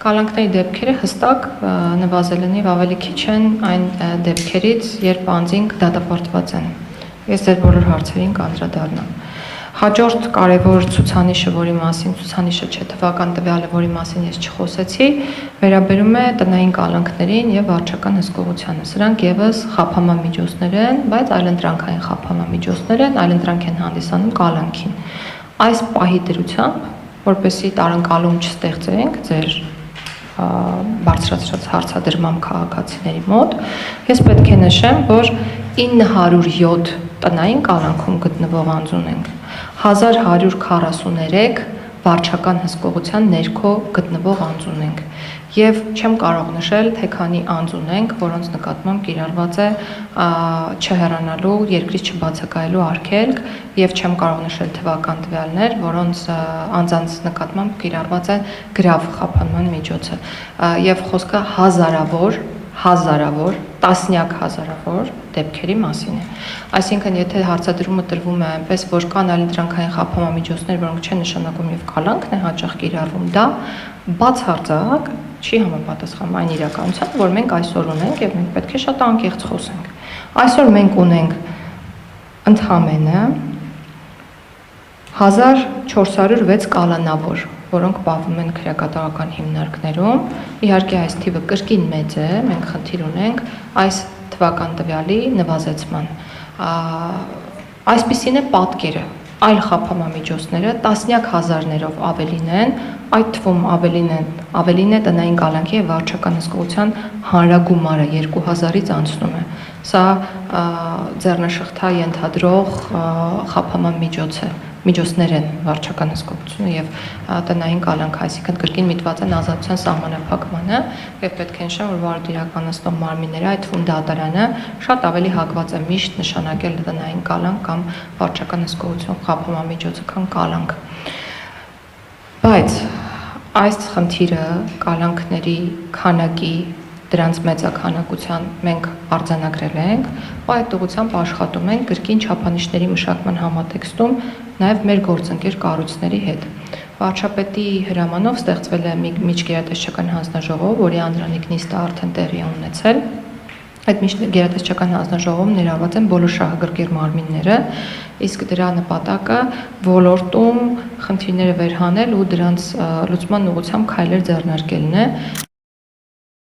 Կալանքների դեպքերը հստակ նվազելնիվ ավելի քիչ են այն դեպքերից, երբ անձինք դատապարտված են։ Ես ձեր բոլոր հարցերին կանդրադառնամ։ Հաջորդ կարևոր ցուցանիշը, որի մասին ցուցանիշը չէ, թվական տվյալը, որի մասին ես չխոսեցի, վերաբերում է տնային կալանքներին եւ վարչական հսկողությանը։ Սրանք եւս խափանման միջոցներ են, բայց այլընտրանքային խափանման միջոցներ են, այլընտրանք են հանդիսանում կալանքին։ Այս պահի դրությամբ, որպեսզի տարընկալում չստեղծենք ձեր բարձրացրած հարցադրմամբ քաղաքացիների մոտ, ես պետք է նշեմ, որ 907 տնային կալանքում գտնվող անձ ունենք, 1143 վարչական հսկողության ներքո գտնվող անձ ունենք եւ չեմ կարող նշել, թե քանի անձ ունենք, որոնց նկատմամբ կիրառված է չհեռանալու, երկրից չբացակայելու արգելք եւ չեմ կարող նշել թվական տվյալներ, որոնց անձանց նկատմամբ կիրառված է գրավ խափանման միջոցը եւ խոսքը հազարավոր, տասնյակ հազարավոր դեպքերի մասին է։ Այսինքն, եթե հարցադրումը տրվում է այնպես, որ կան այլընտրանքային խափանման միջոցներ, որոնք չեն նշանակում եւ կալանքն է հաճախ կիրառվում, դա բացարձակ չի համապատասխանում այն իրականությանը, որ մենք այսօր ունենք եւ մենք պետք է շատ անկեղծ խոսենք։ Այսօր մենք ունենք ընդհանրապես 1406 կալանավոր, որոնք պահվում են քրեակատարական հիմնարկներում։ Իհարկե այս թիվը կրկին մեծ է, մենք խնդիր ունենք այս թվական տվյալի նվազեցման։ Այսպիսին է պատկերը։ Այլ խափանման միջոցները տասնյակ հազարներով ավելին են, այդ թվում ավելին է տնային կալանքի եւ վարչական հսկողության հանրագումարը 2000-ից անցնում է։ Սա ձեռնաշղթա ենթադրող խափանման միջոցներ են վարչական հսկողությունը եւ տնային կալանքը, այսինքն կրկին միտված են ազատության սահմանափակմանը եւ պետք է նշեմ, որ վարույթ իրականացնող մարմինները, այդ թվում դատարանը, շատ ավելի հակված է միշտ նշանակել տնային կալանք կամ վարչական հսկողություն խափանման միջոցը, քան կալանք։ Բայց այս խնդիրը կալանքների քանակի դրանց մեծաքանակության մենք արձանագրել ենք, ու այդ ուղղությամբ աշխատում ենք կրկին չափանիշների մշակման համատեքստում նաև մեր գործընկեր կառույցների հետ։ Վարչապետի հրամանով ստեղծվել է միջգերատեսչական հանձնաժողով, որի անդրանիկ նիստը արդեն տեղի է ունեցել։ Այդ միջգերատեսչական հանձնաժողովում ներառված են բոլոր շահագրգիռ մարմինները, իսկ դրա նպատակը ոլորտում խնդիրները վերհանել ու դրանց լուծման ուղղությամբ քայլեր ձեռնարկելն է։